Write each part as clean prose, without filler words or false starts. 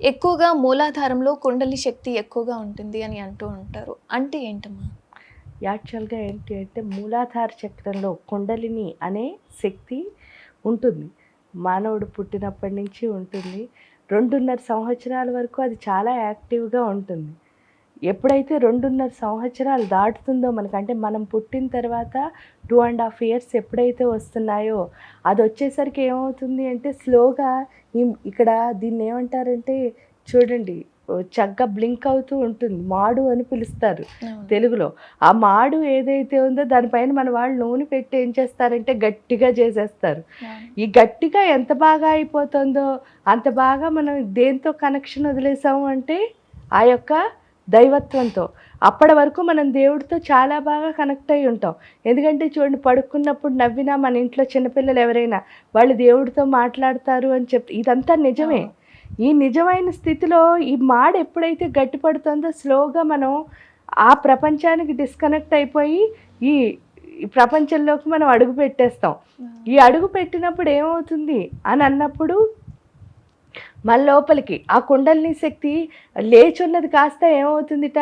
ఎక్కువగా మూలాధారంలో కుండలి శక్తి ఎక్కువగా ఉంటుంది అని అంటూ ఉంటారు. అంటే ఏంటమ్మా? యాక్చువల్‌గా ఏంటి అంటే మూలాధార చక్రంలో కుండలిని అనే శక్తి ఉంటుంది. మానవుడు పుట్టినప్పటి నుంచి ఉంటుంది. 2.5 సంవత్సరాల వరకు అది చాలా యాక్టివ్‌గా ఉంటుంది. ఎప్పుడైతే 2.5 సంవత్సరాలు దాటుతుందో మనకంటే మనం పుట్టిన తర్వాత 2½ ఇయర్స్ ఎప్పుడైతే వస్తున్నాయో అదొచ్చేసరికి ఏమవుతుంది అంటే స్లోగా ఇక్కడ దీన్నేమంటారంటే చూడండి చక్కగా బ్లింక్ అవుతూ ఉంటుంది. మాడు అని పిలుస్తారు తెలుగులో. ఆ మాడు ఏదైతే ఉందో దానిపైన మన వాళ్ళు నూనె పెట్టి ఏం చేస్తారంటే గట్టిగా చేసేస్తారు. ఈ గట్టిగా ఎంత బాగా అయిపోతుందో అంత బాగా మనం దేంతో కనెక్షన్ వదిలేసాము అంటే ఆ యొక్క దైవత్వంతో. అప్పటి వరకు మనం దేవుడితో చాలా బాగా కనెక్ట్ అయి ఉంటాం. ఎందుకంటే చూడండి పడుకున్నప్పుడు నవ్వినా మన ఇంట్లో చిన్నపిల్లలు ఎవరైనా వాళ్ళు దేవుడితో మాట్లాడతారు అని ఇదంతా నిజమే. ఈ నిజమైన స్థితిలో ఈ మాడ ఎప్పుడైతే గట్టిపడుతుందో స్లోగా మనం ఆ ప్రపంచానికి డిస్కనెక్ట్ అయిపోయి ఈ ప్రపంచంలోకి మనం అడుగు పెట్టేస్తాం. ఈ అడుగు పెట్టినప్పుడు ఏమవుతుంది అని అన్నప్పుడు మన లోపలికి ఆ కుండలిని శక్తి లేచున్నది కాస్త ఏమవుతుందిట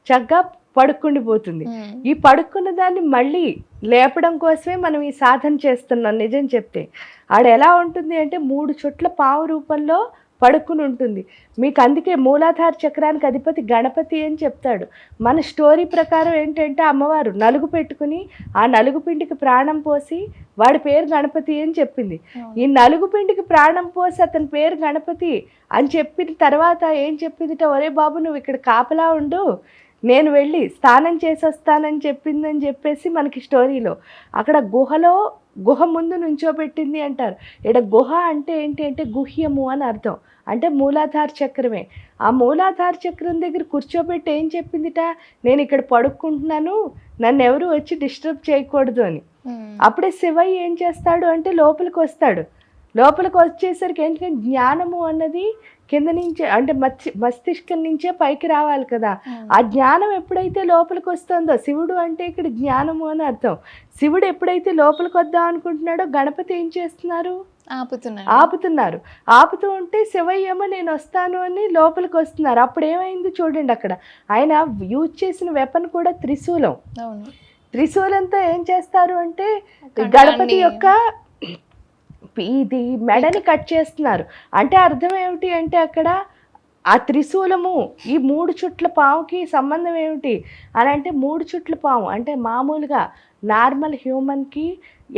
చక్కగా పడుకుండిపోతుంది. ఈ పడుకున్న దాన్ని మళ్ళీ లేపడం కోసమే మనం ఈ సాధన చేస్తున్నాం. నిజం చెప్తే ఆడ ఎలా ఉంటుంది అంటే 3 చుట్ల పావు రూపంలో పడుకుని ఉంటుంది. మీకు అందుకే మూలాధార చక్రానికి అధిపతి గణపతి అని చెప్తాడు. మన స్టోరీ ప్రకారం ఏంటంటే అమ్మవారు నలుగు పెట్టుకుని ఆ నలుగు పిండికి ప్రాణం పోసి వాడి పేరు గణపతి అని చెప్పింది. ఈ నలుగు పిండికి ప్రాణం పోసి అతని పేరు గణపతి అని చెప్పిన తర్వాత ఏం చెప్పిందిట, ఒరే బాబు నువ్వు ఇక్కడ కాపలా ఉండు, నేను వెళ్ళి స్నానం చేసి వస్తానని చెప్పిందని చెప్పేసి మనకి స్టోరీలో అక్కడ గుహ ముందు నుంచోబెట్టింది అంటారు. ఇక్కడ గుహ అంటే ఏంటి అంటే గుహ్యము అని అర్థం. అంటే మూలాధార చక్రమే. ఆ మూలాధార చక్రం దగ్గర కూర్చోబెట్టి ఏం చెప్పిందిట, నేను ఇక్కడ పడుకుంటున్నాను, నన్ను ఎవరు వచ్చి డిస్టర్బ్ చేయకూడదు అని. అప్పుడే శివయ్య ఏం చేస్తాడు అంటే లోపలికి వస్తాడు. లోపలికి వచ్చేసరికి ఏంటంటే జ్ఞానము అన్నది కింద నుంచే అంటే మస్తిష్కం నుంచే పైకి రావాలి కదా. ఆ జ్ఞానం ఎప్పుడైతే లోపలికి వస్తుందో, శివుడు అంటే ఇక్కడ జ్ఞానము అని అర్థం. శివుడు ఎప్పుడైతే లోపలికి వద్దాం అనుకుంటున్నాడో గణపతి ఏం చేస్తున్నారు, ఆపుతున్నారు. ఆపుతూ ఉంటే శివయ్యమ్మ నేను వస్తాను అని లోపలికి వస్తున్నారు. అప్పుడు ఏమైంది చూడండి, అక్కడ ఆయన యూజ్ చేసిన వెపన్ కూడా త్రిశూలం. త్రిశూలంతో ఏం చేస్తారు అంటే గణపతి యొక్క ఇది మెడని కట్ చేస్తున్నారు. అంటే అర్థం ఏమిటి అంటే అక్కడ ఆ త్రిశూలము ఈ 3 చుట్ల పాముకి సంబంధం ఏమిటి అని అంటే 3 చుట్ల పాము అంటే మామూలుగా నార్మల్ హ్యూమన్కి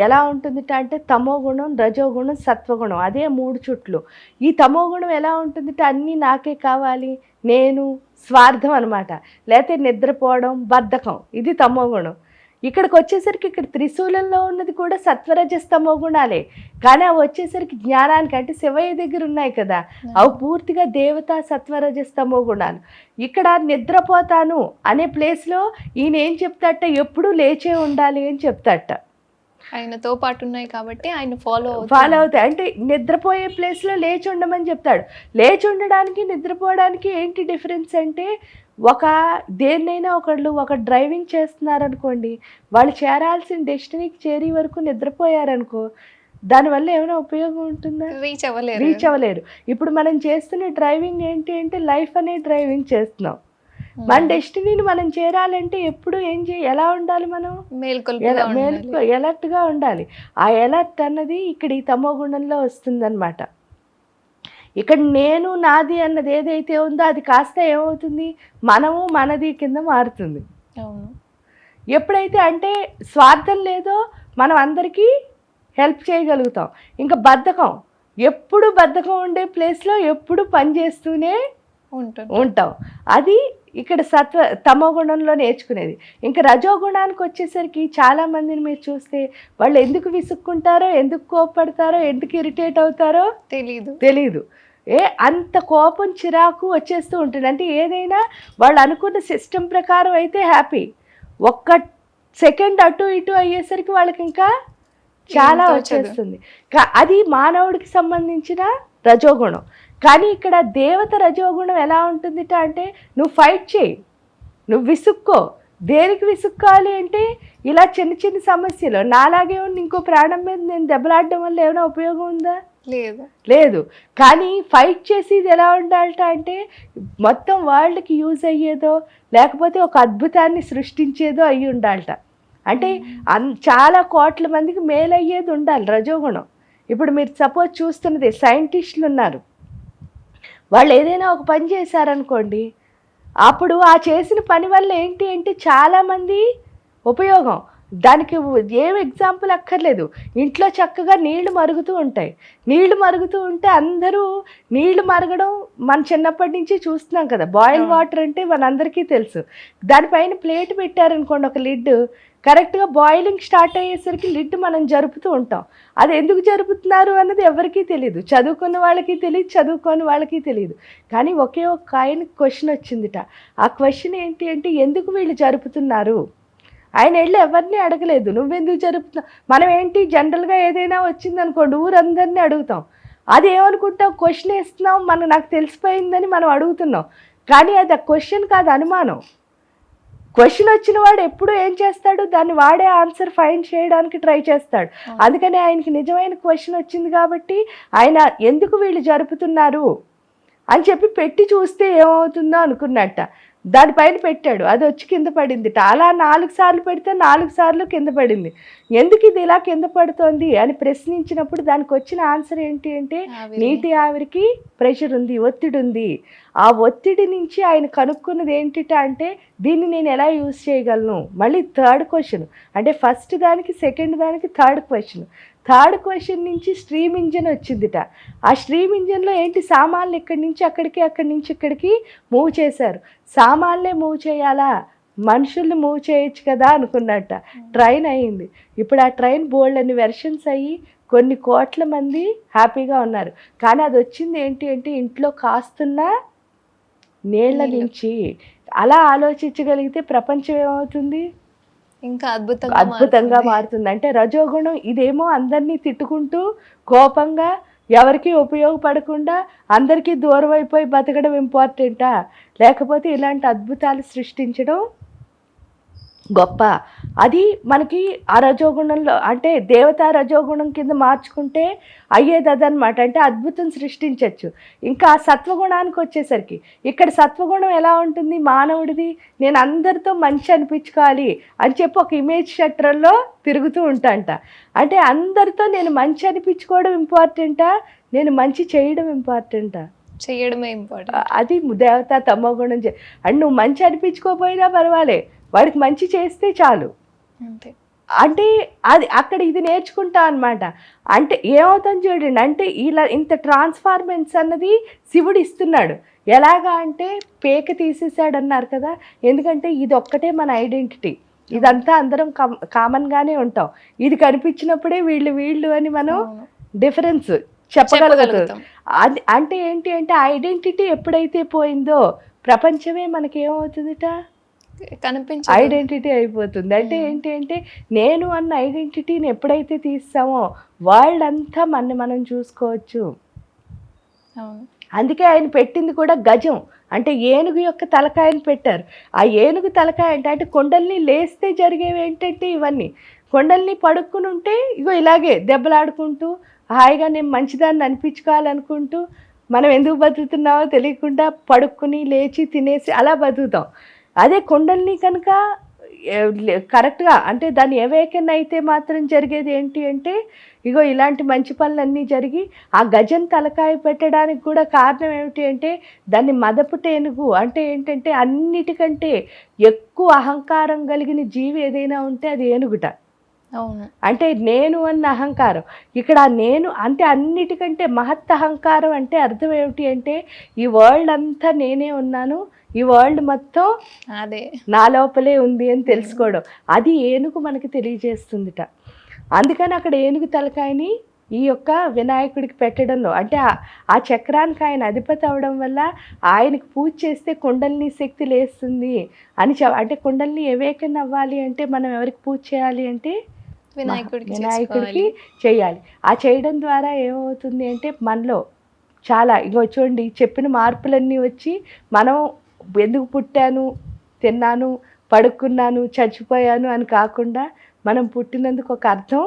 ఎలా ఉంటుందిట అంటే తమోగుణం, రజోగుణం, సత్వగుణం, అదే 3 చుట్లు. ఈ తమోగుణం ఎలా ఉంటుందిట అన్నీ నాకే కావాలి, నేను, స్వార్థం అనమాట, లేకపోతే నిద్రపోవడం, బద్ధకం, ఇది తమోగుణం. ఇక్కడికి వచ్చేసరికి ఇక్కడ త్రిశూలంలో ఉన్నది కూడా సత్వరజస్తమో గుణాలే, కానీ అవి వచ్చేసరికి జ్ఞానానికి అంటే శివయ్య దగ్గర ఉన్నాయి కదా, అవి పూర్తిగా దేవత సత్వరజస్తమో గుణాలు. ఇక్కడ నిద్రపోతాను అనే ప్లేస్లో ఈయన ఏం చెప్తాట, ఎప్పుడూ లేచే ఉండాలి అని చెప్తాట. ఆయనతో పాటు ఉన్నాయి కాబట్టి ఆయన ఫాలో అవుతాయి. అంటే నిద్రపోయే ప్లేస్లో లేచి ఉండమని చెప్తాడు. లేచి ఉండడానికి నిద్రపోవడానికి ఏంటి డిఫరెన్స్ అంటే దేన్నైనా ఒక డ్రైవింగ్ చేస్తున్నారనుకోండి, వాళ్ళు చేరాల్సిన డెస్టినీకి చేరే వరకు నిద్రపోయారనుకో దానివల్ల ఏమైనా ఉపయోగం ఉంటుందా, రీచ్ అవ్వలేరు. ఇప్పుడు మనం చేస్తున్న డ్రైవింగ్ ఏంటి అంటే లైఫ్ అనే డ్రైవింగ్ చేస్తున్నాం. మన డెస్టినీని మనం చేరాలంటే ఎప్పుడు ఎలా ఉండాలి, మనం ఎలర్ట్గా ఉండాలి. ఆ ఎలర్ట్ అన్నది ఇక్కడ ఈ తమో గుణంలో వస్తుందన్నమాట. ఇక్కడ నేను నాది అన్నది ఏదైతే ఉందో అది కాస్త ఏమవుతుంది, మనము మనది కింద మారుతుంది. ఎప్పుడైతే అంటే స్వార్థం లేదో మనం అందరికీ హెల్ప్ చేయగలుగుతాం. ఇంకా ఎప్పుడు బద్ధకం ఉండే ప్లేస్లో ఎప్పుడు పని చేస్తూనే ఉంటాం. అది ఇక్కడ తమో గుణంలో నేర్చుకునేది. ఇంకా రజోగుణానికి వచ్చేసరికి చాలామందిని మీరు చూస్తే వాళ్ళు ఎందుకు విసుక్కుంటారో, ఎందుకు కోపడతారో, ఎందుకు ఇరిటేట్ అవుతారో తెలీదు. అంత కోపం చిరాకు వచ్చేస్తూ ఉంటుంది. అంటే ఏదైనా వాళ్ళు అనుకున్న సిస్టమ్ ప్రకారం అయితే హ్యాపీ, ఒక్క సెకండ్ అటు ఇటు అయ్యేసరికి వాళ్ళకి ఇంకా చాలా వచ్చేస్తుంది. అది మానవుడికి సంబంధించిన రజోగుణం. కానీ ఇక్కడ దేవత రజోగుణం ఎలా ఉంటుందిట అంటే నువ్వు ఫైట్ చేయి, నువ్వు విసుక్కో. దేనికి విసుక్కోవాలి అంటే ఇలా చిన్న చిన్న సమస్యలు నాలాగే ఉండి ఇంకో ప్రాణం మీద నేను దెబ్బలాడడం వల్ల ఏమైనా ఉపయోగం ఉందా, లేదు. లేదు. కానీ ఫైట్ చేసేది ఎలా ఉండాలట అంటే మొత్తం వరల్డ్‌కి యూజ్ అయ్యేదో, లేకపోతే ఒక అద్భుతాన్ని సృష్టించేదో అయ్యి ఉండాలట. అంటే చాలా కోట్ల మందికి మేలయ్యేది ఉండాలి రజోగుణం. ఇప్పుడు మీరు సపోజ్ చూస్తున్నది సైంటిస్టులు ఉన్నారు. వాళ్ళు ఏదైనా ఒక పని చేశారనుకోండి, అప్పుడు ఆ చేసిన పని వల్ల ఏంటి అంటే చాలామంది ఉపయోగం. దానికి ఏం ఎగ్జాంపుల్ అక్కర్లేదు. ఇంట్లో చక్కగా నీళ్లు మరుగుతూ ఉంటాయి. నీళ్లు మరుగుతూ ఉంటే అందరూ నీళ్లు మరగడం మన చిన్నప్పటి నుంచి చూస్తున్నాం కదా. బాయిల్ వాటర్ అంటే మనందరికీ తెలుసు. దానిపైన ప్లేట్ పెట్టారనుకోండి, ఒక లిడ్, కరెక్ట్గా బాయిలింగ్ స్టార్ట్ అయ్యేసరికి లిడ్ మనం జరుపుతూ ఉంటాం. అది ఎందుకు జరుపుతున్నారు అన్నది ఎవరికీ తెలియదు. చదువుకున్న వాళ్ళకి తెలియదు, చదువుకోని వాళ్ళకి తెలియదు. కానీ ఒకే ఒక ఆయనకి క్వశ్చన్ వచ్చిందిట. ఆ క్వశ్చన్ ఏంటి అంటే ఎందుకు వీళ్ళు జరుపుతున్నారు? ఆయన వెళ్ళి ఎవరిని అడగలేదు, నువ్వెందుకు జరుపుతున్నావు. మనం ఏంటి జనరల్గా ఏదైనా వచ్చిందనుకోండి ఊరందరినీ అడుగుతాం. అది ఏమనుకుంటాం, క్వశ్చన్ వేస్తున్నాం, నాకు తెలిసిపోయిందని మనం అడుగుతున్నాం. కానీ అది ఆ క్వశ్చన్ కాదు, అనుమానం. క్వశ్చన్ వచ్చిన వాడు ఎప్పుడు ఏం చేస్తాడు, దాన్ని వాడే ఆన్సర్ ఫైండ్ చేయడానికి ట్రై చేస్తాడు. అందుకని ఆయనకి నిజమైన క్వశ్చన్ వచ్చింది కాబట్టి ఆయన ఎందుకు వీళ్ళు జరుపుతున్నారు అని చెప్పి పెట్టి చూస్తే ఏమవుతుందో అనుకున్నట్ట. దానిపైన పెట్టాడు, అది వచ్చి కింద పడింది. అలా 4 సార్లు పెడితే 4 సార్లు కింద పడింది. ఎందుకు ఇది ఇలా కింద పడుతోంది అని ప్రశ్నించినప్పుడు దానికి వచ్చిన ఆన్సర్ ఏంటి అంటే నీటి ఆవిరికి ప్రెషర్ ఉంది, ఒత్తిడి ఉంది. ఆ ఒత్తిడి నుంచి ఆయన కనుక్కున్నది ఏంటిట అంటే దీన్ని నేను ఎలా యూజ్ చేయగలను. మళ్ళీ థర్డ్ క్వశ్చన్ అంటే ఫస్ట్ దానికి సెకండ్ దానికి థర్డ్ క్వశ్చన్ నుంచి స్ట్రీమ్ ఇంజన్ వచ్చిందిట. ఆ స్ట్రీమ్ ఇంజన్లో ఏంటి, సామాన్లు ఇక్కడి నుంచి అక్కడికి, అక్కడి నుంచి ఇక్కడికి మూవ్ చేశారు. సామాన్లే మూవ్ చేయాలా, మనుషుల్ని మూవ్ చేయొచ్చు కదా అనుకున్నట్ట. ట్రైన్ అయ్యింది. ఇప్పుడు ఆ ట్రైన్ బోల్డ్ అన్ని వెర్షన్స్ అయ్యి కొన్ని కోట్ల మంది హ్యాపీగా ఉన్నారు. కానీ అది వచ్చింది ఏంటి అంటే ఇంట్లో కాస్తున్న నీళ్ళ నుంచి. అలా ఆలోచించగలిగితే ప్రపంచం ఏమవుతుంది, ఇంకా అద్భుతంగా మారుతుంది. అంటే రజోగుణం ఇదేమో అందరినీ తిట్టుకుంటూ కోపంగా ఎవరికి ఉపయోగపడకుండా అందరికీ దూరం అయిపోయి బతకడం ఇంపార్టెంటా, లేకపోతే ఇలాంటి అద్భుతాలు సృష్టించడం గొప్ప. అది మనకి ఆ రజోగుణంలో అంటే దేవతా రజోగుణం కింద మార్చుకుంటే అయ్యేది అదనమాట. అంటే అద్భుతం సృష్టించవచ్చు. ఇంకా సత్వగుణానికి వచ్చేసరికి ఇక్కడ సత్వగుణం ఎలా ఉంటుంది, మానవుడిది నేను అందరితో మంచి అనిపించుకోవాలి అని చెప్పి ఒక ఇమేజ్ షట్టర్లో తిరుగుతూ ఉంటాంట. అంటే అందరితో నేను మంచి అనిపించుకోవడం ఇంపార్టెంటా, నేను మంచి చేయడం ఇంపార్టెంటా? చేయడమే ఇంపార్టెంట్. అది దేవతా తమోగుణం. అండ్ నువ్వు మంచి అనిపించుకోపోయినా పర్వాలే, వాడికి మంచి చేస్తే చాలు. అంటే అది అక్కడ ఇది నేర్చుకుంటా అనమాట. అంటే ఏమవుతుంది చూడండి, అంటే ఇలా ఇంత ట్రాన్స్ఫార్మెన్స్ అన్నది శివుడు ఇస్తున్నాడు. ఎలాగా అంటే పేక తీసేసాడు అన్నారు కదా, ఎందుకంటే ఇది ఒక్కటే మన ఐడెంటిటీ. ఇదంతా అందరం కామన్గానే ఉంటాం. ఇది కనిపించినప్పుడే వీళ్ళు అని మనం డిఫరెన్స్ చెప్పగలుగుతాం. అది అంటే ఏంటి అంటే ఐడెంటిటీ ఎప్పుడైతే పోయిందో ప్రపంచమే మనకేమవుతుందిట, ఐడెంటిటీ అయిపోతుంది. అంటే ఏంటి అంటే నేను అన్న ఐడెంటిటీని ఎప్పుడైతే తీస్తామో వాళ్ళంతా మనం చూసుకోవచ్చు. అందుకే ఆయన పెట్టింది కూడా గజం, అంటే ఏనుగు యొక్క తలకాయని పెట్టారు. ఆ ఏనుగు తలకాయ అంటే కొండల్ని లేస్తే జరిగేవి ఏంటంటే ఇవన్నీ. కొండల్ని పడుకుని ఉంటే ఇగో ఇలాగే దెబ్బలాడుకుంటూ హాయిగా నేను మంచిదాన్ని అనిపించుకోవాలనుకుంటూ మనం ఎందుకు బతుకుతున్నామో తెలియకుండా పడుకుని లేచి తినేసి అలా బతుకుతాం. అదే కొండల్ని కనుక కరెక్ట్గా అంటే దాన్ని ఎవేకన్ అయితే మాత్రం జరిగేది ఏంటి అంటే ఇగో ఇలాంటి మంచి పనులన్నీ జరిగి ఆ గజం తలకాయ పెట్టడానికి కూడా కారణం ఏమిటి అంటే దాన్ని మదపుటేనుగు అంటే ఏంటంటే అన్నిటికంటే ఎక్కువ అహంకారం కలిగిన జీవి ఏదైనా ఉంటే అది ఏనుగుట. అంటే నేను అన్న అహంకారం. ఇక్కడ నేను అంటే అన్నిటికంటే మహత్ అహంకారం అంటే అర్థం ఏమిటి అంటే ఈ వరల్డ్ అంతా నేనే ఉన్నాను, ఈ వరల్డ్ మొత్తం అదే నా లోపలే ఉంది అని తెలుసుకోవడం. అది ఏనుగు మనకి తెలియజేస్తుందిట. అందుకని అక్కడ ఏనుగు తలకాయని ఈ యొక్క వినాయకుడికి పెట్టడంలో అంటే ఆ చక్రానికి ఆయన అధిపతి అవడం వల్ల ఆయనకు పూజ చేస్తే కుండలిని శక్తి లేస్తుంది అని అంటే కుండలిని ఎవేకన్ అవ్వాలి అంటే మనం ఎవరికి పూజ చేయాలి అంటే వినాయకుడికి చేయాలి. ఆ చేయడం ద్వారా ఏమవుతుంది అంటే మనలో చాలా ఇగో చూడండి చెప్పిన మార్పులన్నీ వచ్చి మనం ఎందుకు పుట్టాను, తిన్నాను, పడుకున్నాను, చచ్చిపోయాను అని కాకుండా మనం పుట్టినందుకు ఒక అర్థం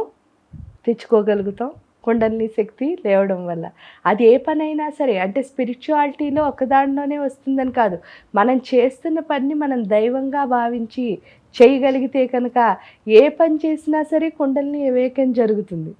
తెచ్చుకోగలుగుతాం. కుండలిని శక్తి లేవడం వల్ల. అది ఏ పనైనా సరే, అంటే స్పిరిచువాలిటీలో ఒకదానిలోనే వస్తుందని కాదు, మనం చేస్తున్న పనిని మనం దైవంగా భావించి చేయగలిగితే కనుక ఏ పని చేసినా సరే కుండలిని వివేకం జరుగుతుంది.